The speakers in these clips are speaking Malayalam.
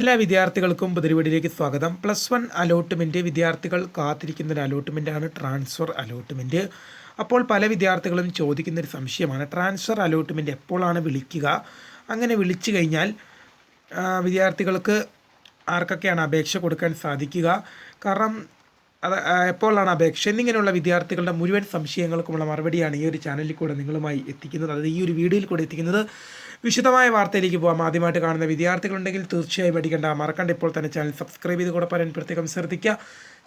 എല്ലാ വിദ്യാർത്ഥികൾക്കും പുതിരിവീടിലേക്ക് സ്വാഗതം. +1 അലോട്ട്മെൻറ്റ് വിദ്യാർത്ഥികൾ കാത്തിരിക്കുന്ന ഒരു അലോട്ട്മെൻറ്റാണ് ട്രാൻസ്ഫർ അലോട്ട്മെൻറ്റ്. അപ്പോൾ പല വിദ്യാർത്ഥികളും ചോദിക്കുന്നൊരു സംശയമാണ്, ട്രാൻസ്ഫർ അലോട്ട്മെൻറ്റ് എപ്പോഴാണ് വിളിക്കുക? അങ്ങനെ വിളിച്ചു കഴിഞ്ഞാൽ വിദ്യാർത്ഥികൾക്ക് ആർക്കൊക്കെയാണ് അപേക്ഷ കൊടുക്കാൻ സാധിക്കുക? കാരണം അത് എപ്പോഴാണ് അപേക്ഷ എന്നിങ്ങനെയുള്ള വിദ്യാർത്ഥികളുടെ മുഴുവൻ സംശയങ്ങൾക്കുമുള്ള മറുപടിയാണ് ഈ ഒരു ചാനലിൽ കൂടെ നിങ്ങളുമായി എത്തിക്കുന്നത്, അതായത് ഈ ഒരു വീഡിയോയിൽ കൂടെ എത്തിക്കുന്നത്. വിശദമായ വാർത്തയിലേക്ക് പോകാം. ആദ്യമായിട്ട് കാണുന്ന വിദ്യാർത്ഥികളുണ്ടെങ്കിൽ തീർച്ചയായും പഠിക്കേണ്ട മറക്കണ്ട, ഇപ്പോൾ തന്നെ ചാനൽ സബ്സ്ക്രൈബ് ചെയ്ത് കൂടെ പറയാൻ പ്രത്യേകം ശ്രദ്ധിക്കുക.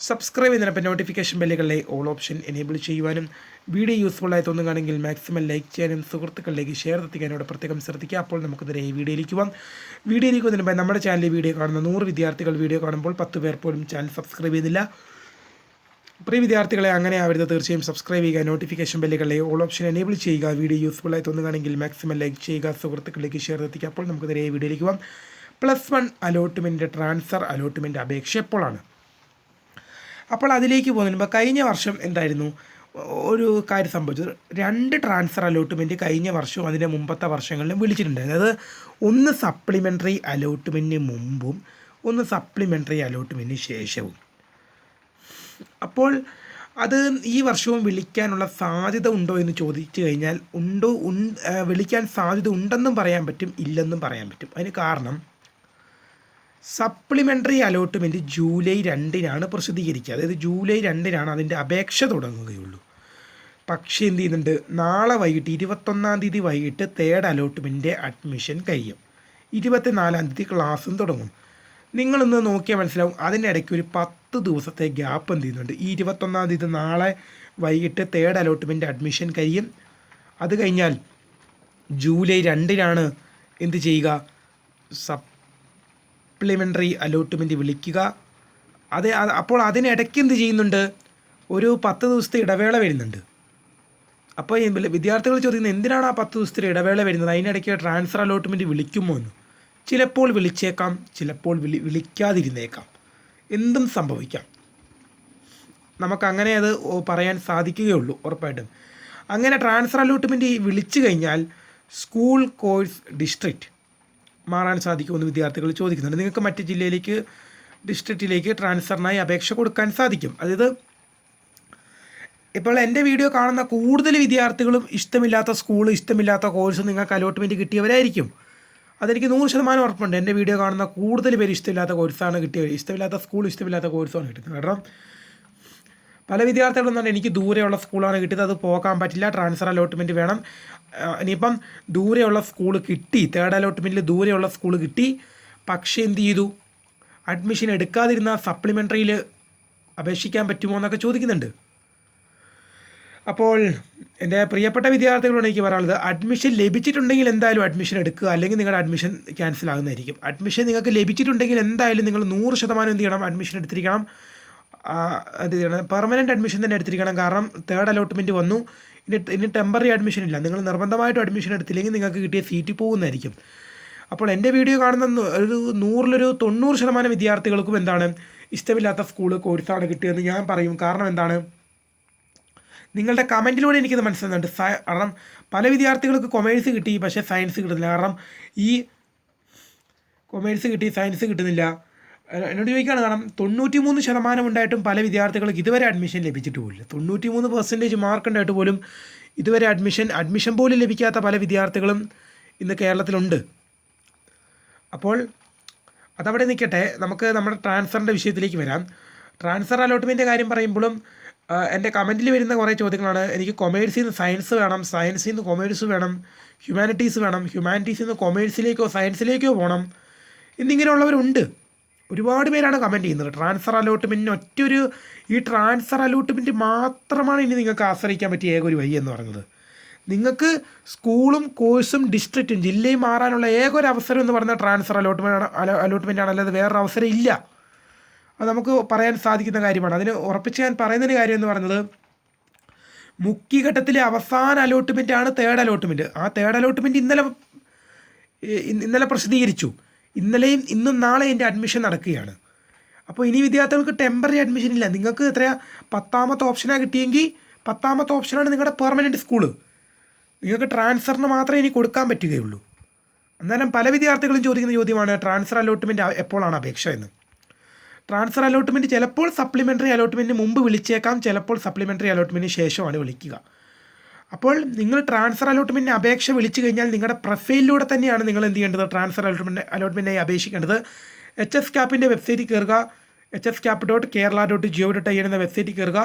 സബ്സ്ക്രൈബ് ചെയ്യുന്നതിനൊപ്പം നോട്ടിഫിക്കേഷൻ ബെല്ലുകളിലെ ഓൾ ഓപ്ഷൻ എനേബിൾ ചെയ്യുവാനും വീഡിയോ യൂസ്ഫുള്ളായി തോന്നുകയാണെങ്കിൽ മാക്സിമം ലൈക്ക് ചെയ്യാനും സുഹൃത്തുക്കളിലേക്ക് ഷെയർ എത്തിക്കാനോട് പ്രത്യേകം ശ്രദ്ധിക്കുക. അപ്പോൾ നമുക്കിതിരെ ഈ വീഡിയോയിലേക്ക് പോകാം. വീഡിയോയിലേക്ക് വന്നതിന് മുമ്പ് നമ്മുടെ ചാനലിൽ വീഡിയോ കാണുന്ന 100 വിദ്യാർത്ഥികൾ വീഡിയോ കാണുമ്പോൾ 10 പേർ പോലും ചാനൽ സബ്സ്ക്രൈബ് ചെയ്തില്ല. പ്രിയ വിദ്യാർത്ഥികളെ, അങ്ങനെ ആവരുത്. തീർച്ചയായും സബ്സ്ക്രൈബ് ചെയ്യുക, നോട്ടിഫിക്കേഷൻ ബെല്ലുകളെ ഓൾ ഓപ്ഷൻ എനേബിൾ ചെയ്യുക. വീഡിയോ യൂസ്ഫുള്ളായി തോന്നുകയാണെങ്കിൽ മാക്സിമം ലൈക്ക് ചെയ്യുക, സുഹൃത്തുക്കളിലേക്ക് ഷെയർ എത്തിക്കുക. അപ്പോൾ നമുക്കിതിരെ വീഡിയോയിലേക്ക് പോകാം. +1 അലോട്ട്മെൻറ്റ് ട്രാൻസ്ഫർ അലോട്ട്മെൻറ്റ് അപേക്ഷ എപ്പോഴാണ്? അപ്പോൾ അതിലേക്ക് പോകുന്നതിന് മുമ്പ് കഴിഞ്ഞ വർഷം എന്തായിരുന്നു ഒരു കാര്യം സംഭവിച്ചത്? 2 ട്രാൻസ്ഫർ അലോട്ട്മെൻറ്റ് കഴിഞ്ഞ വർഷവും അതിൻ്റെ മുമ്പത്തെ വർഷങ്ങളിലും വിളിച്ചിട്ടുണ്ടായിരുന്നു. അതായത് ഒന്ന് സപ്ലിമെൻ്ററി അലോട്ട്മെൻറ്റിന് മുമ്പും ഒന്ന് സപ്ലിമെൻ്ററി അലോട്ട്മെൻറ്റിന് ശേഷവും. അപ്പോൾ അത് ഈ വർഷവും വിളിക്കാനുള്ള സാധ്യത ഉണ്ടോ എന്ന് ചോദിച്ചു കഴിഞ്ഞാൽ വിളിക്കാൻ സാധ്യത ഉണ്ടെന്നും പറയാൻ പറ്റും, ഇല്ലെന്നും പറയാൻ പറ്റും. അതിന് കാരണം സപ്ലിമെൻ്ററി അലോട്ട്മെൻറ്റ് ജൂലൈ 2-നാണ് പ്രസിദ്ധീകരിക്കുക. അതായത് ജൂലൈ 2-നാണ് അതിൻ്റെ അപേക്ഷ തുടങ്ങുകയുള്ളൂ. പക്ഷേ എന്ത് ചെയ്യുന്നുണ്ട്, നാളെ വൈകിട്ട് 21-ാം തീയതി വൈകിട്ട് 3rd അലോട്ട്മെൻറ്റിൻ്റെ അഡ്മിഷൻ കഴിയും. 24-ാം തീയതി ക്ലാസ്സും തുടങ്ങും. നിങ്ങളൊന്ന് നോക്കിയാൽ മനസ്സിലാവും, അതിനിടയ്ക്ക് ഒരു 10 ദിവസത്തെ ഗ്യാപ്പ് എന്ത് ചെയ്യുന്നുണ്ട്. ഈ 21-ാം തീയതി നാളെ വൈകിട്ട് 3rd അലോട്ട്മെൻറ്റ് അഡ്മിഷൻ കഴിയും. അത് കഴിഞ്ഞാൽ ജൂലൈ 2-നാണ് എന്ത് ചെയ്യുക, സപ്ലിമെൻ്ററി അലോട്ട്മെൻറ്റ് വിളിക്കുക. അപ്പോൾ അതിനിടയ്ക്ക് എന്ത് ചെയ്യുന്നുണ്ട്, ഒരു 10 ദിവസത്തെ ഇടവേള വരുന്നുണ്ട്. അപ്പോൾ വിദ്യാർത്ഥികൾ ചോദിക്കുന്നത്, എന്തിനാണ് ആ 10 ദിവസത്തെ ഇടവേള വരുന്നത്? അതിനിടയ്ക്ക് ട്രാൻസ്ഫർ അലോട്ട്മെൻറ്റ് വിളിക്കുമോ എന്ന്. ചിലപ്പോൾ വിളിച്ചേക്കാം, ചിലപ്പോൾ വിളിക്കാതിരുന്നേക്കാം, എന്തും സംഭവിക്കാം. നമുക്കങ്ങനെ അത് പറയാൻ സാധിക്കുകയുള്ളൂ ഉറപ്പായിട്ടും. അങ്ങനെ ട്രാൻസ്ഫർ അലോട്ട്മെൻറ്റ് വിളിച്ചു കഴിഞ്ഞാൽ സ്കൂൾ കോഴ്സ് ഡിസ്ട്രിക്റ്റ് മാറാൻ സാധിക്കുമെന്ന് വിദ്യാർത്ഥികൾ ചോദിക്കുന്നുണ്ട്. നിങ്ങൾക്ക് മറ്റ് ജില്ലയിലേക്ക് ഡിസ്ട്രിക്റ്റിലേക്ക് ട്രാൻസ്ഫറിനായി അപേക്ഷ കൊടുക്കാൻ സാധിക്കും. അതായത് ഇപ്പോൾ എൻ്റെ വീഡിയോ കാണുന്ന കൂടുതൽ വിദ്യാർത്ഥികളും ഇഷ്ടമില്ലാത്ത സ്കൂൾ, ഇഷ്ടമില്ലാത്ത കോഴ്സ് നിങ്ങൾക്ക് അലോട്ട്മെൻറ്റ് കിട്ടിയവരായിരിക്കും. അതെനിക്ക് 100% ഉറപ്പുണ്ട്. എൻ്റെ വീഡിയോ കാണുന്ന കൂടുതൽ പേര് ഇഷ്ടമില്ലാത്ത കോഴ്സാണ് കിട്ടിയവർ, ഇഷ്ടമില്ലാത്ത സ്കൂൾ, ഇഷ്ടമില്ലാത്ത കോഴ്സാണ് കിട്ടുന്നത്. കാരണം പല വിദ്യാർത്ഥികളും തന്നെ എനിക്ക് ദൂരെയുള്ള സ്കൂളാണ് കിട്ടിയത്, അത് പോകാൻ പറ്റില്ല, ട്രാൻസ്ഫർ അലോട്ട്മെൻറ്റ് വേണം. ഇനിയിപ്പം ദൂരെയുള്ള സ്കൂൾ കിട്ടി, 3rd അലോട്ട്മെൻറ്റിൽ ദൂരെയുള്ള സ്കൂൾ കിട്ടി, പക്ഷേ എന്ത് ചെയ്തു, അഡ്മിഷൻ എടുക്കാതിരുന്ന സപ്ലിമെൻ്ററിയിൽ അപേക്ഷിക്കാൻ പറ്റുമോ എന്നൊക്കെ ചോദിക്കുന്നുണ്ട്. അപ്പോൾ എൻ്റെ പ്രിയപ്പെട്ട വിദ്യാർത്ഥികളോട് എനിക്ക് പറയാനുള്ളത്, അഡ്മിഷൻ ലഭിച്ചിട്ടുണ്ടെങ്കിൽ എന്തായാലും അഡ്മിഷൻ എടുക്കുക, അല്ലെങ്കിൽ നിങ്ങളുടെ അഡ്മിഷൻ ക്യാൻസൽ ആകുന്നതായിരിക്കും. അഡ്മിഷൻ നിങ്ങൾക്ക് ലഭിച്ചിട്ടുണ്ടെങ്കിൽ എന്തായാലും നിങ്ങൾ 100% എന്ത് ചെയ്യണം, അഡ്മിഷൻ എടുത്തിരിക്കണം. എന്ത് ചെയ്യണം, പെർമനൻറ്റ് അഡ്മിഷൻ തന്നെ എടുത്തിരിക്കണം. കാരണം 3rd അലോട്ട്മെൻറ്റ് വന്നു, ഇനി ടെമ്പററി അഡ്മിഷൻ ഇല്ല. നിങ്ങൾ നിർബന്ധമായിട്ടും അഡ്മിഷൻ എടുത്തില്ലെങ്കിൽ നിങ്ങൾക്ക് കിട്ടിയ സീറ്റ് പോകുന്നതായിരിക്കും. അപ്പോൾ എൻ്റെ വീഡിയോ കാണുന്ന ഒരു 100-ൽ 90% വിദ്യാർത്ഥികൾക്കും എന്താണ്, ഇഷ്ടമില്ലാത്ത സ്കൂൾ കോഴ്സാണ് കിട്ടിയതെന്ന് ഞാൻ പറയും. കാരണം എന്താണ്, നിങ്ങളുടെ കമൻറ്റിലൂടെ എനിക്കത് മനസ്സിലാകുന്നുണ്ട്. കാരണം പല വിദ്യാർത്ഥികൾക്ക് കൊമേഴ്സ് കിട്ടി, പക്ഷേ സയൻസ് കിട്ടുന്നില്ല. കാരണം ഈ കൊമേഴ്സ് കിട്ടി, സയൻസ് കിട്ടുന്നില്ല. എന്നോട് ചോദിക്കുകയാണ്, കാരണം 93% ഉണ്ടായിട്ടും പല വിദ്യാർത്ഥികൾക്ക് ഇതുവരെ അഡ്മിഷൻ ലഭിച്ചിട്ട് പോലും 93% മാർക്ക് ഉണ്ടായിട്ട് പോലും ഇതുവരെ അഡ്മിഷൻ പോലും ലഭിക്കാത്ത പല വിദ്യാർത്ഥികളും ഇന്ന് കേരളത്തിലുണ്ട്. അപ്പോൾ അതവിടെ നിൽക്കട്ടെ, നമുക്ക് നമ്മുടെ ട്രാൻസ്ഫറിൻ്റെ വിഷയത്തിലേക്ക് വരാം. ട്രാൻസ്ഫർ അലോട്ട്മെൻറ്റിൻ്റെ കാര്യം പറയുമ്പോഴും എൻ്റെ കമൻറ്റിൽ വരുന്ന കുറേ ചോദ്യങ്ങളാണ്, എനിക്ക് കൊമേഴ്സിൽ നിന്ന് സയൻസ് വേണം, സയൻസിൽ നിന്ന് കൊമേഴ്സ് വേണം, ഹ്യൂമാനിറ്റീസ് വേണം, ഹ്യൂമാനിറ്റീസിൽ നിന്ന് കൊമേഴ്സിലേക്കോ സയൻസിലേക്കോ പോകണം എന്നിങ്ങനെയുള്ളവരുണ്ട്. ഒരുപാട് പേരാണ് കമൻറ്റ് ചെയ്യുന്നത്. ട്രാൻസ്ഫർ അലോട്ട്മെൻറ്റിന് ഈ ട്രാൻസ്ഫർ അലോട്ട്മെൻറ്റ് മാത്രമാണ് ഇനി നിങ്ങൾക്ക് ആശ്രയിക്കാൻ പറ്റിയ ഏക ഒരു വഴി എന്ന് പറയുന്നത്. നിങ്ങൾക്ക് സ്കൂളും കോഴ്സും ഡിസ്ട്രിക്റ്റും ജില്ലയും മാറാനുള്ള ഏക ഒരു അവസരം എന്ന് പറഞ്ഞാൽ ട്രാൻസ്ഫർ അലോട്ട്മെൻറ്റാണ്, അല്ലാതെ വേറൊരു അവസരം ഇല്ല. അത് നമുക്ക് പറയാൻ സാധിക്കുന്ന കാര്യമാണ്. അതിന് ഉറപ്പിച്ച് ഞാൻ പറയുന്നൊരു കാര്യം എന്ന് പറയുന്നത്, മുഖ്യഘട്ടത്തിലെ അവസാന അലോട്ട്മെൻറ്റാണ് 3rd അലോട്ട്മെൻറ്റ്. ആ 3rd അലോട്ട്മെൻറ്റ് ഇന്നലെ പ്രസിദ്ധീകരിച്ചു. ഇന്നലെയും ഇന്നും നാളെ എൻ്റെ അഡ്മിഷൻ നടക്കുകയാണ്. അപ്പോൾ ഇനി വിദ്യാർത്ഥികൾക്ക് ടെമ്പററി അഡ്മിഷൻ ഇല്ല. നിങ്ങൾക്ക് 10ാമത്തെ ഓപ്ഷനാണ് കിട്ടിയെങ്കിൽ 10ാമത്തെ ഓപ്ഷനാണ് നിങ്ങളുടെ പെർമനൻറ്റ് സ്കൂള്. നിങ്ങൾക്ക് ട്രാൻസ്ഫറിന് മാത്രമേ ഇനി കൊടുക്കാൻ പറ്റുകയുള്ളൂ. അന്നേരം പല വിദ്യാർത്ഥികളും ചോദിക്കുന്ന ചോദ്യമാണ് ട്രാൻസ്ഫർ അലോട്ട്മെൻറ്റ് എപ്പോഴാണ് അപേക്ഷ എന്ന്. ട്രാൻസ്ഫർ അലോട്ട്മെൻറ്റ് ചിലപ്പോൾ സപ്ലിമെൻ്ററി അലോട്ട്മെൻറ്റിന് മുമ്പ് വിളിച്ചേക്കാം, ചിലപ്പോൾ സപ്ലിമെൻ്ററി അലോട്ട്മെൻറ്റിന് ശേഷമാണ് വിളിക്കുക. അപ്പോൾ നിങ്ങൾ ട്രാൻസ്ഫർ അലോട്ട്മെൻറ്റിന് അപേക്ഷ വിളിച്ചു കഴിഞ്ഞാൽ നിങ്ങളുടെ പ്രൊഫൈലിലൂടെ തന്നെയാണ് നിങ്ങൾ എന്ത് ചെയ്യേണ്ടത്, ട്രാൻസ്ഫർ അലോട്ട്മെൻറ്റിനായി അപേക്ഷിക്കേണ്ടത്. HSCAPൻ്റെ വെബ്സൈറ്റിൽ കയറുക, hscap.kerala.gov.in എന്ന വെബ്സൈറ്റിൽ കയറുക.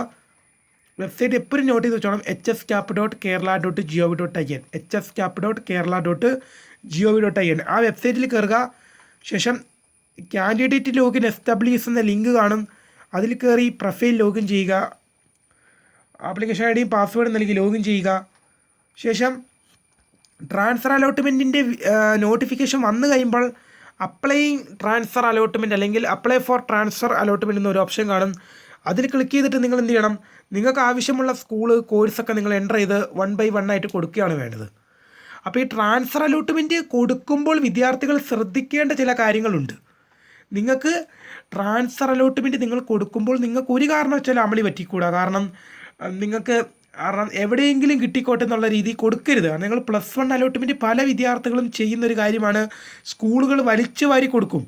വെബ്സൈറ്റ് എപ്പോഴും നോട്ട് ചെയ്ത് വെച്ചോണം, hscap.kerala.gov.in, hscap.kerala.gov.in. ആ വെബ്സൈറ്റിൽ കയറുക. ശേഷം കാൻഡിഡേറ്റ് ലോഗിൻ SWS എന്ന ലിങ്ക് കാണും, അതിൽ കയറി പ്രൊഫൈൽ ലോഗിൻ ചെയ്യുക. ആപ്ലിക്കേഷൻ ഐ ഡിയും പാസ്വേഡ് നൽകി ലോഗിൻ ചെയ്യുക. ശേഷം ട്രാൻസ്ഫർ അലോട്ട്മെൻറ്റിൻ്റെ നോട്ടിഫിക്കേഷൻ വന്നു കഴിയുമ്പോൾ അപ്ലൈയിങ് ട്രാൻസ്ഫർ അലോട്ട്മെൻറ്റ് അല്ലെങ്കിൽ അപ്ലൈ ഫോർ ട്രാൻസ്ഫർ അലോട്ട്മെൻറ്റ് എന്നൊരു ഓപ്ഷൻ കാണും. അതിൽ ക്ലിക്ക് ചെയ്തിട്ട് നിങ്ങൾ എന്ത് ചെയ്യണം, നിങ്ങൾക്ക് ആവശ്യമുള്ള സ്കൂള് കോഴ്സൊക്കെ നിങ്ങൾ എൻ്റർ ചെയ്ത് 1 by 1 ആയിട്ട് കൊടുക്കുകയാണ് വേണ്ടത്. അപ്പോൾ ഈ ട്രാൻസ്ഫർ അലോട്ട്മെൻറ്റ് കൊടുക്കുമ്പോൾ വിദ്യാർത്ഥികൾ ശ്രദ്ധിക്കേണ്ട ചില കാര്യങ്ങളുണ്ട്. നിങ്ങൾക്ക് ട്രാൻസ്ഫർ അലോട്ട്മെൻറ്റ് നിങ്ങൾ കൊടുക്കുമ്പോൾ നിങ്ങൾക്ക് ഒരു കാരണവശാലും അമളി പറ്റിക്കൂടാ. കാരണം നിങ്ങൾക്ക് എവിടെയെങ്കിലും കിട്ടിക്കോട്ടെ എന്നുള്ള രീതി കൊടുക്കരുത്. നിങ്ങൾ +1 അലോട്ട്മെൻറ്റ് പല വിദ്യാർത്ഥികളും ചെയ്യുന്നൊരു കാര്യമാണ്, സ്കൂളുകൾ വലിച്ചു വാരി കൊടുക്കും,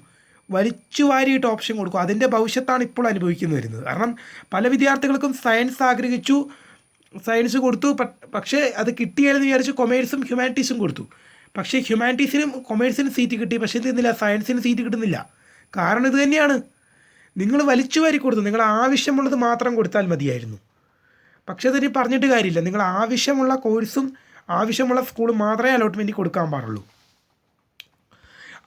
വലിച്ചു വാരിയിട്ട് ഓപ്ഷൻ കൊടുക്കും. അതിൻ്റെ ഭവിഷ്യത്താണ് ഇപ്പോൾ അനുഭവിക്കുന്നു വരുന്നത്. കാരണം പല വിദ്യാർത്ഥികൾക്കും സയൻസ് ആഗ്രഹിച്ചു, സയൻസ് കൊടുത്തു, പക്ഷേ അത് കിട്ടിയാലെന്ന് വിചാരിച്ച് കൊമേഴ്സും ഹ്യൂമാനിറ്റീസും കൊടുത്തു. പക്ഷേ ഹ്യൂമാനിറ്റീസിനും കൊമേഴ്സിനും സീറ്റ് കിട്ടി, പക്ഷേ എന്തില്ല, സയൻസിന് സീറ്റ് കിട്ടുന്നില്ല. കാരണം ഇത് തന്നെയാണ്, നിങ്ങൾ വലിച്ചു വാരി കൊടുത്തു. നിങ്ങൾ ആവശ്യമുള്ളത് മാത്രം കൊടുത്താൽ മതിയായിരുന്നു. പക്ഷേ അതിന് പറഞ്ഞിട്ട് കാര്യമില്ല, നിങ്ങൾ ആവശ്യമുള്ള കോഴ്സും ആവശ്യമുള്ള സ്കൂളും മാത്രമേ അലോട്ട്മെൻറ്റ് കൊടുക്കാൻ പാടുള്ളൂ.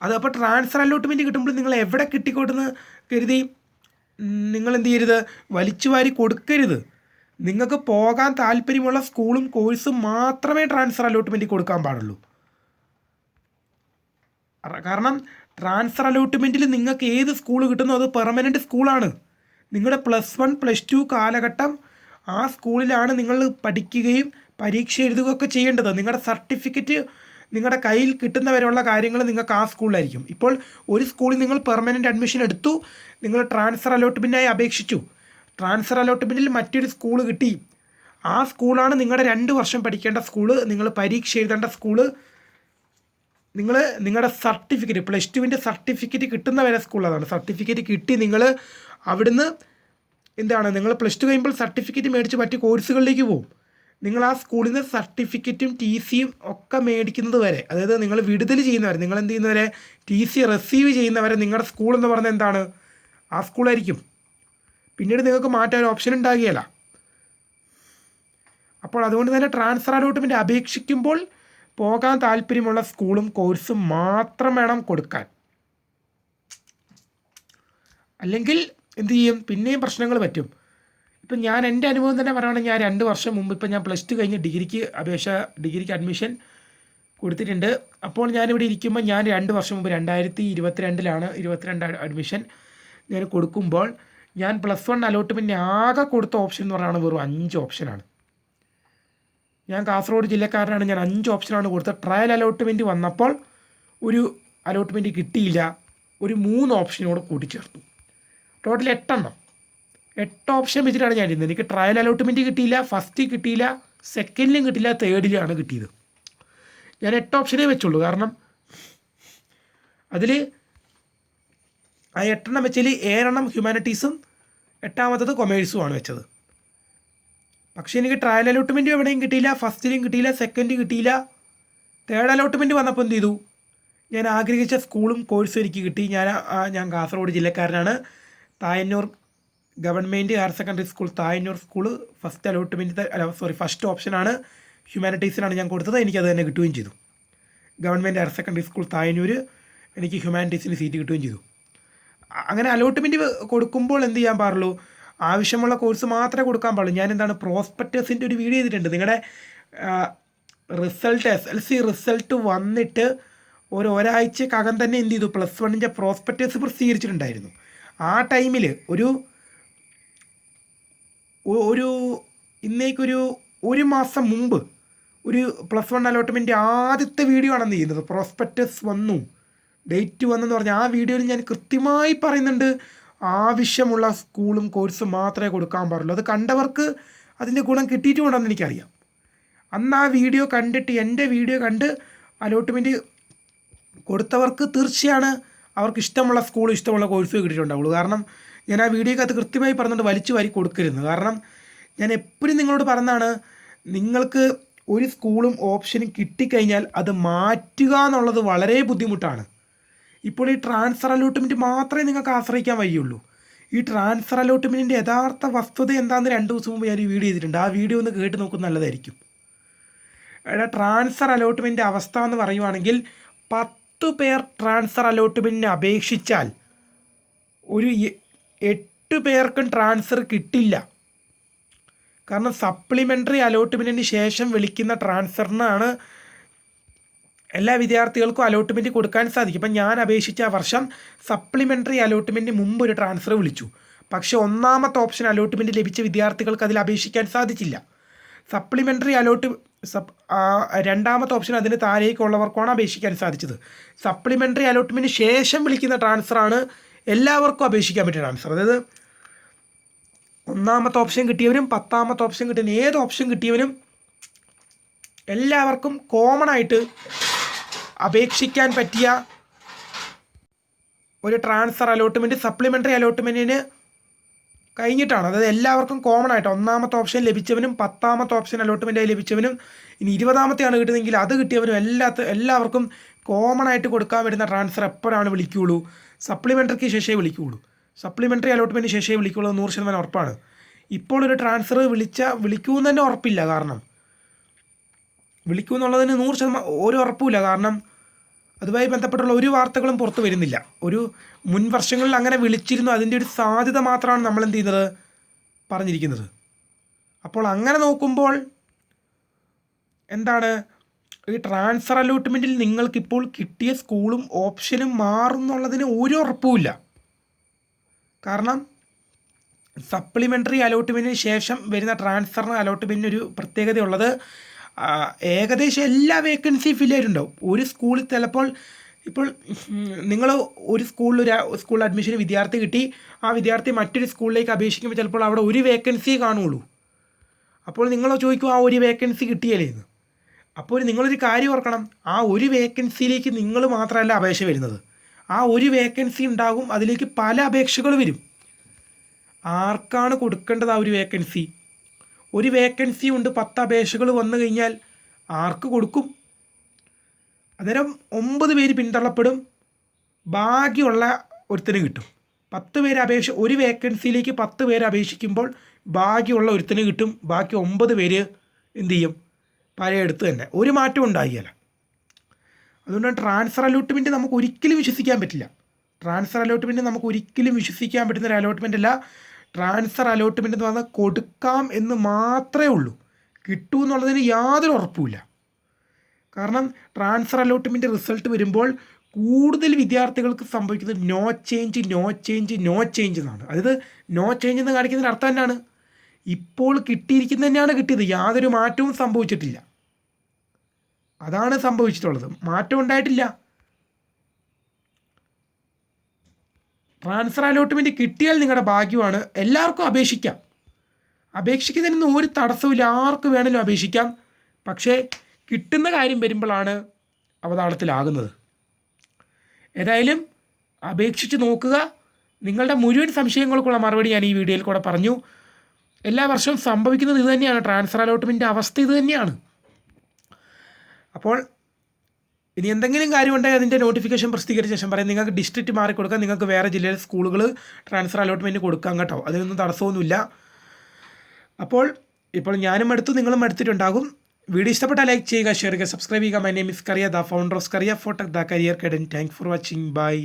അതപ്പോൾ ട്രാൻസ്ഫർ അലോട്ട്മെൻറ്റ് കിട്ടുമ്പോൾ നിങ്ങൾ എവിടെ കിട്ടിക്കോട്ടെന്ന് കരുതി നിങ്ങൾ എന്ത് ചെയ്യരുത്, വലിച്ചു വാരി കൊടുക്കരുത്. നിങ്ങൾക്ക് പോകാൻ താല്പര്യമുള്ള സ്കൂളും കോഴ്സും മാത്രമേ ട്രാൻസ്ഫർ അലോട്ട്മെൻറ്റ് കൊടുക്കാൻ പാടുള്ളൂ. കാരണം ട്രാൻസ്ഫർ അലോട്ട്മെൻറ്റിൽ നിങ്ങൾക്ക് ഏത് സ്കൂൾ കിട്ടുന്നോ അത് പെർമനൻറ്റ് സ്കൂളാണ്. നിങ്ങളുടെ +1 +2 കാലഘട്ടം ആ സ്കൂളിലാണ് നിങ്ങൾ പഠിക്കുകയും പരീക്ഷ എഴുതുകയൊക്കെ ചെയ്യേണ്ടത്. നിങ്ങളുടെ സർട്ടിഫിക്കറ്റ് നിങ്ങളുടെ കയ്യിൽ കിട്ടുന്നവരെയുള്ള കാര്യങ്ങൾ നിങ്ങൾക്ക് ആ സ്കൂളിലായിരിക്കും. ഇപ്പോൾ ഒരു സ്കൂളിൽ നിങ്ങൾ പെർമനൻറ്റ് അഡ്മിഷൻ എടുത്തു, നിങ്ങൾ ട്രാൻസ്ഫർ അലോട്ട്മെൻറ്റിനായി അപേക്ഷിച്ചു, ട്രാൻസ്ഫർ അലോട്ട്മെൻറ്റിൽ മറ്റൊരു സ്കൂൾ കിട്ടി, ആ സ്കൂളാണ് നിങ്ങളുടെ 2 വർഷം പഠിക്കേണ്ട സ്കൂള്, നിങ്ങൾ പരീക്ഷ എഴുതേണ്ട സ്കൂള്. നിങ്ങളുടെ സർട്ടിഫിക്കറ്റ് +2ൻ്റെ സർട്ടിഫിക്കറ്റ് കിട്ടുന്നവരെ സ്കൂളതാണ്. സർട്ടിഫിക്കറ്റ് കിട്ടി നിങ്ങൾ അവിടുന്ന് എന്താണ്, നിങ്ങൾ +2 കഴിയുമ്പോൾ സർട്ടിഫിക്കറ്റ് മേടിച്ച് മറ്റ് കോഴ്സുകളിലേക്ക് പോകും. നിങ്ങൾ ആ സ്കൂളിൽ നിന്ന് സർട്ടിഫിക്കറ്റും TC ഒക്കെ മേടിക്കുന്നത് വരെ, അതായത് നിങ്ങൾ വിടുതൽ ചെയ്യുന്നവരെ, നിങ്ങൾ എന്ത് ചെയ്യുന്നവരെ, TC റിസീവ് ചെയ്യുന്നവരെ നിങ്ങളുടെ സ്കൂൾ എന്ന് പറഞ്ഞാൽ എന്താണ്, ആ സ്കൂളായിരിക്കും. പിന്നീട് നിങ്ങൾക്ക് മാറ്റാൻ ഒരു ഓപ്ഷൻ ഉണ്ടാകുകയില്ല. അപ്പോൾ അതുകൊണ്ട് തന്നെ ട്രാൻസ്ഫർ അലോട്ട്മെൻറ്റ് അപേക്ഷിക്കുമ്പോൾ പോകാൻ താല്പര്യമുള്ള സ്കൂളും കോഴ്സും മാത്രം വേണം കൊടുക്കാൻ. അല്ലെങ്കിൽ എന്ത് ചെയ്യും, പിന്നെയും പ്രശ്നങ്ങൾ പറ്റും. ഇപ്പം ഞാൻ എൻ്റെ അനുഭവം തന്നെ പറയുകയാണെങ്കിൽ ഞാൻ 2 വർഷം മുമ്പ്, ഇപ്പം ഞാൻ +2 കഴിഞ്ഞ് ഡിഗ്രിക്ക് അഡ്മിഷൻ കൊടുത്തിട്ടുണ്ട്. അപ്പോൾ ഞാനിവിടെ ഇരിക്കുമ്പോൾ ഞാൻ 2 വർഷം മുമ്പ് 2022 അഡ്മിഷൻ ഞാൻ കൊടുക്കുമ്പോൾ ഞാൻ +1 അലോട്ട്മെൻറ്റിന് ആകെ കൊടുത്ത ഓപ്ഷൻ എന്ന് പറയുന്നത് വെറും 5 ഓപ്ഷനാണ്. ഞാൻ കാസർഗോഡ് ജില്ലക്കാരനാണ്, ഞാൻ 5 ഓപ്ഷനാണ് കൊടുത്തത്. ട്രയൽ അലോട്ട്മെൻറ്റ് വന്നപ്പോൾ ഒരു അലോട്ട്മെൻറ്റ് കിട്ടിയില്ല, ഒരു 3 ഓപ്ഷനോട് കൂട്ടിച്ചേർത്തു. ടോട്ടൽ 8 ഓപ്ഷൻ വെച്ചിട്ടാണ് ഞാൻ ഇരുന്നത്. എനിക്ക് ട്രയൽ അലോട്ട്മെൻറ്റ് കിട്ടിയില്ല, ഫസ്റ്റ് കിട്ടിയില്ല, സെക്കൻഡിലും കിട്ടില്ല, തേർഡിലാണ് കിട്ടിയത്. ഞാൻ 8 ഓപ്ഷനേ വെച്ചുള്ളൂ. കാരണം അതിൽ ആ 8 വെച്ചാൽ 7 ഹ്യൂമാനിറ്റീസും 8ാമത്തത് കൊമേഴ്സുമാണ് വെച്ചത്. പക്ഷേ എനിക്ക് ട്രയൽ അലോട്ട്മെൻറ്റ് എവിടെയും കിട്ടിയില്ല, ഫസ്റ്റിലും കിട്ടിയില്ല, സെക്കൻഡ് കിട്ടിയില്ല. തേർഡ് അലോട്ട്മെൻറ്റ് വന്നപ്പോൾ എന്ത് ചെയ്തു, ഞാൻ ആഗ്രഹിച്ച സ്കൂളും കോഴ്സും എനിക്ക് കിട്ടി. ഞാൻ കാസർഗോഡ് ജില്ലക്കാരനാണ്. Thayannur government higher secondary school, Thayannur school first ഓപ്ഷനാണ്. ഹ്യൂമാനിറ്റീസിനാണ് ഞാൻ കൊടുത്തത്, എനിക്കത് തന്നെ കിട്ടുകയും ചെയ്തു. Government higher secondary school Thayannur, എനിക്ക് ഹ്യൂമാനിറ്റീസിന് സീറ്റ് കിട്ടുകയും ചെയ്തു. അങ്ങനെ അലോട്ട്മെൻറ്റ് കൊടുക്കുമ്പോൾ എന്ത് ചെയ്യാൻ പാടുള്ളൂ, ആവശ്യമുള്ള കോഴ്സ് മാത്രമേ കൊടുക്കാൻ പാടുള്ളൂ. ഞാൻ എന്താണ് പ്രോസ്പെക്ടസിൻ്റെ ഒരു വീഡിയോ ചെയ്തിട്ടുണ്ട്. നിങ്ങളുടെ റിസൾട്ട് SLC റിസൾട്ട് വന്നിട്ട് ഒരാഴ്ചക്കകം തന്നെ എന്ത് ചെയ്തു, +1ൻ്റെ പ്രോസ്പെക്ടസ് പ്രസിദ്ധീകരിച്ചിട്ടുണ്ടായിരുന്നു. ആ ടൈമിൽ ഇന്നേക്കൊരു 1 മാസം മുമ്പ് ഒരു +1 അലോട്ട്മെൻറ്റ് ആദ്യത്തെ വീഡിയോ ആണെന്ന് ചെയ്യുന്നത്. പ്രോസ്പെക്ടസ് വന്നു, ഡേറ്റ് വന്നെന്ന് പറഞ്ഞാൽ ആ വീഡിയോയിൽ ഞാൻ കൃത്യമായി പറയുന്നുണ്ട്, ആവശ്യമുള്ള സ്കൂളും കോഴ്സും മാത്രമേ കൊടുക്കാൻ പാടുള്ളൂ. അത് കണ്ടവർക്ക് അതിൻ്റെ ഗുണം കിട്ടിയിട്ടുണ്ടെന്ന് എനിക്കറിയാം. അന്ന് ആ വീഡിയോ കണ്ടിട്ട്, എൻ്റെ വീഡിയോ കണ്ട് അലോട്ട്മെൻറ്റ് കൊടുത്തവർക്ക് തീർച്ചയാണ് അവർക്ക് ഇഷ്ടമുള്ള സ്കൂൾ ഇഷ്ടമുള്ള കോഴ്സ് കിട്ടിയിട്ടുണ്ടാവുള്ളൂ. കാരണം ഞാൻ ആ വീഡിയോക്കകത്ത് കൃത്യമായി പറഞ്ഞിട്ട് വലിച്ചു വാരി കൊടുക്കരുത്. കാരണം ഞാൻ എപ്പോഴും നിങ്ങളോട് പറഞ്ഞാണ്, നിങ്ങൾക്ക് ഒരു സ്കൂളും ഓപ്ഷനും കിട്ടിക്കഴിഞ്ഞാൽ അത് മാറ്റുക എന്നുള്ളത് വളരെ ബുദ്ധിമുട്ടാണ്. ഇപ്പോൾ ഈ ട്രാൻസ്ഫർ അലോട്ട്മെൻറ്റ് മാത്രമേ നിങ്ങൾക്ക് ആശ്രയിക്കാൻ വഴിയുള്ളൂ. ഈ ട്രാൻസ്ഫർ അലോട്ട്മെൻറ്റിൻ്റെ യഥാർത്ഥ വസ്തുത എന്താണെന്ന് 2 ദിവസം മുമ്പ് ഞാൻ വീഡിയോ ചെയ്തിട്ടുണ്ട്. ആ വീഡിയോ ഒന്ന് കേട്ട് നോക്കുന്നത് നല്ലതായിരിക്കും. ട്രാൻസ്ഫർ അലോട്ട്മെൻറ്റ് അവസ്ഥ എന്ന് പറയുവാണെങ്കിൽ 10 പേർ ട്രാൻസ്ഫർ അലോട്ട്മെൻറ്റിന് അപേക്ഷിച്ചാൽ ഒരു 8 പേർക്കും ട്രാൻസ്ഫർ കിട്ടില്ല. കാരണം സപ്ലിമെൻ്ററി അലോട്ട്മെൻറ്റിന് ശേഷം വിളിക്കുന്ന ട്രാൻസ്ഫറിനാണ് എല്ലാ വിദ്യാർത്ഥികൾക്കും അലോട്ട്മെൻറ്റ് കൊടുക്കാൻ സാധിക്കും. ഇപ്പം ഞാൻ അപേക്ഷിച്ച വർഷം സപ്ലിമെൻ്ററി അലോട്ട്മെൻറ്റിന് മുമ്പ് ഒരു ട്രാൻസ്ഫർ വിളിച്ചു. പക്ഷേ 1ാമത്തെ ഓപ്ഷൻ അലോട്ട്മെൻറ്റ് ലഭിച്ച വിദ്യാർത്ഥികൾക്ക് അതിൽ അപേക്ഷിക്കാൻ സാധിച്ചില്ല. സപ്ലിമെൻ്ററി 2ാമത്തെ ഓപ്ഷൻ അതിന് താഴേക്കുള്ളവർക്കാണ് അപേക്ഷിക്കാൻ സാധിച്ചത്. സപ്ലിമെൻ്ററി അലോട്ട്മെൻറ്റിന് ശേഷം വിളിക്കുന്ന ട്രാൻസ്ഫറാണ് എല്ലാവർക്കും അപേക്ഷിക്കാൻ പറ്റിയ ട്രാൻസ്ഫർ. അതായത് 1ാമത്തെ ഓപ്ഷൻ കിട്ടിയവരും 10ാമത്തെ ഓപ്ഷൻ കിട്ടിയവരും ഏത് ഓപ്ഷൻ കിട്ടിയവനും എല്ലാവർക്കും കോമൺ ആയിട്ട് അപേക്ഷിക്കാൻ പറ്റിയ ഒരു ട്രാൻസ്ഫർ അലോട്ട്മെൻറ്റ് സപ്ലിമെൻ്ററി അലോട്ട്മെൻറ്റിന് കഴിഞ്ഞിട്ടാണ്. അതായത് എല്ലാവർക്കും കോമൺ ആയിട്ട് 1ാമത്തെ ഓപ്ഷൻ ലഭിച്ചവനും 10ാമത്തെ ഓപ്ഷൻ അലോട്ട്മെൻറ്റായി ലഭിച്ചവനും ഇനി 20ാമത്തെയാണ് കിട്ടുന്നതെങ്കിൽ അത് കിട്ടിയവനും എല്ലാവർക്കും കോമൺ ആയിട്ട് കൊടുക്കാൻ പറ്റുന്ന ട്രാൻസ്ഫർ എപ്പോഴാണ് വിളിക്കുകയുള്ളൂ? സപ്ലിമെൻ്ററിക്ക് ശേഷമേ വിളിക്കുകയുള്ളൂ. സപ്ലിമെൻ്ററി അലോട്ട്മെൻറ്റിന് ശേഷമേ വിളിക്കുകയുള്ളൂ. 100% ഉറപ്പാണ്. ഇപ്പോൾ ഒരു ട്രാൻസ്ഫർ വിളിക്കുമെന്ന് തന്നെ ഉറപ്പില്ല. കാരണം വിളിക്കുമെന്നുള്ളതിന് 100% ഒരു ഉറപ്പുമില്ല. കാരണം അതുമായി ബന്ധപ്പെട്ടുള്ള ഒരു വാർത്തകളും പുറത്തു വരുന്നില്ല. ഒരു മുൻ വർഷങ്ങളിൽ അങ്ങനെ വിളിച്ചിരുന്നു, അതിൻ്റെ ഒരു സാധ്യത മാത്രമാണ് നമ്മൾ എന്ത് ചെയ്യുന്നത് പറഞ്ഞിരിക്കുന്നത്. അപ്പോൾ അങ്ങനെ നോക്കുമ്പോൾ എന്താണ്, ഈ ട്രാൻസ്ഫർ അലോട്ട്മെൻറ്റിൽ നിങ്ങൾക്കിപ്പോൾ കിട്ടിയ സ്കൂളും ഓപ്ഷനും മാറും എന്നുള്ളതിന് ഒരു ഉറപ്പുമില്ല. കാരണം സപ്ലിമെൻ്ററി അലോട്ട്മെൻറ്റിന് ശേഷം വരുന്ന ട്രാൻസ്ഫർ അലോട്ട്മെൻറ്റിന് ഒരു പ്രത്യേകതയുള്ളത്, ഏകദേശം എല്ലാ വേക്കൻസി ഫില്ല് ആയിട്ടുണ്ടാവും. ഒരു സ്കൂളിൽ ചിലപ്പോൾ ഇപ്പോൾ നിങ്ങൾ ഒരു സ്കൂളിൽ അഡ്മിഷന് വിദ്യാർത്ഥി കിട്ടി, ആ വിദ്യാർത്ഥി മറ്റൊരു സ്കൂളിലേക്ക് അപേക്ഷിക്കുമ്പോൾ ചിലപ്പോൾ അവിടെ ഒരു വേക്കൻസി കാണുള്ളൂ. അപ്പോൾ നിങ്ങൾ ചോദിക്കും ആ ഒരു വേക്കൻസി കിട്ടിയല്ലേ എന്ന്. അപ്പോൾ നിങ്ങളൊരു കാര്യം ഓർക്കണം, ആ ഒരു വേക്കൻസിയിലേക്ക് നിങ്ങൾ മാത്രമല്ല അപേക്ഷ വരുന്നത്. ആ ഒരു വേക്കൻസി ഉണ്ടാകും, അതിലേക്ക് പല അപേക്ഷകൾ വരും. ആർക്കാണ് കൊടുക്കേണ്ടത് ആ ഒരു വേക്കൻസി? ഒരു വേക്കൻസി ഉണ്ട്, 10 അപേക്ഷകൾ വന്നു കഴിഞ്ഞാൽ ആർക്ക് കൊടുക്കും? അന്നേരം 9 പേര് പിന്തള്ളപ്പെടും, ബാക്കിയുള്ള ഒരുത്തന് കിട്ടും. 10 പേര് ഒരു വേക്കൻസിയിലേക്ക് 10 പേര് അപേക്ഷിക്കുമ്പോൾ ബാക്കിയുള്ള ഒരുത്തന് കിട്ടും. ബാക്കി 9 പേര് എന്ത് ചെയ്യും? പലയിടത്ത് തന്നെ, ഒരു മാറ്റം ഉണ്ടാകില്ല. അതുകൊണ്ട് ട്രാൻസ്ഫർ അലോട്ട്മെൻറ്റ് നമുക്ക് ഒരിക്കലും വിശ്വസിക്കാൻ പറ്റില്ല. ട്രാൻസ്ഫർ അലോട്ട്മെൻറ്റ് നമുക്ക് ഒരിക്കലും വിശ്വസിക്കാൻ പറ്റുന്ന ഒരു അലോട്ട്മെൻ്റ് അല്ല. ട്രാൻസ്ഫർ അലോട്ട്മെൻറ്റ് എന്ന് പറഞ്ഞാൽ കൊടുക്കാം എന്ന് മാത്രമേ ഉള്ളൂ, കിട്ടൂ എന്നുള്ളതിന് യാതൊരു ഉറപ്പുമില്ല. കാരണം ട്രാൻസ്ഫർ അലോട്ട്മെൻറ്റ് റിസൾട്ട് വരുമ്പോൾ കൂടുതൽ വിദ്യാർത്ഥികൾക്ക് സംഭവിക്കുന്നത് നോ ചേഞ്ച് എന്നാണ്. അതായത് നോ ചേഞ്ച് എന്ന് കാണിക്കുന്നതിന് അർത്ഥം തന്നെയാണ് ഇപ്പോൾ കിട്ടിയിരിക്കുന്നത് തന്നെയാണ് കിട്ടിയത്, യാതൊരു മാറ്റവും സംഭവിച്ചിട്ടില്ല. അതാണ് സംഭവിച്ചിട്ടുള്ളത്, മാറ്റം ഉണ്ടായിട്ടില്ല. ട്രാൻസ്ഫർ അലോട്ട്മെൻറ്റ് കിട്ടിയാൽ നിങ്ങളുടെ ഭാഗ്യമാണ്. എല്ലാവർക്കും അപേക്ഷിക്കാം, അപേക്ഷിക്കുന്നതിനൊന്നും ഒരു തടസ്സമില്ല, ആർക്ക് വേണമെങ്കിലും അപേക്ഷിക്കാം. പക്ഷേ കിട്ടുന്ന കാര്യം വരുമ്പോഴാണ് അവതാളത്തിലാകുന്നത്. ഏതായാലും അപേക്ഷിച്ച് നോക്കുക. നിങ്ങളുടെ മുഴുവൻ സംശയങ്ങൾക്കുള്ള മറുപടി ഞാൻ ഈ വീഡിയോയിൽ കൂടെ പറഞ്ഞു. എല്ലാ വർഷവും സംഭവിക്കുന്നത് ഇത് തന്നെയാണ്, ട്രാൻസ്ഫർ അലോട്ട്മെൻറ്റ് അവസ്ഥ ഇത് തന്നെയാണ്. അപ്പോൾ ഇനി എന്തെങ്കിലും കാര്യമുണ്ടെങ്കിൽ അതിൻ്റെ നോട്ടിഫിക്കേഷൻ പ്രസിദ്ധീകരിച്ച ശേഷം പറയാം. നിങ്ങൾക്ക് ഡിസ്ട്രിക്റ്റ് മാറി കൊടുക്കാം, നിങ്ങൾക്ക് വേറെ ജില്ലയിലെ സ്കൂളുകൾ ട്രാൻസ്ഫർ അലോട്ട്മെൻറ്റ് കൊടുക്കാം കേട്ടോ, അതിനൊന്നും തടസ്സമൊന്നുമില്ല. അപ്പോൾ ഞാനും എടുത്തു, നിങ്ങളും എടുത്തിട്ടുണ്ടാകും. വീഡിയോ ഇഷ്ടപ്പെട്ടാൽ ലൈക്ക് ചെയ്യുക, ഷെയർ ചെയ്യുക, സബ്സ്ക്രൈബ് ചെയ്യുക. My name is Kariya, the founder of Kariya ഫോട്ടക്, the career guidance. Thank for watching. By.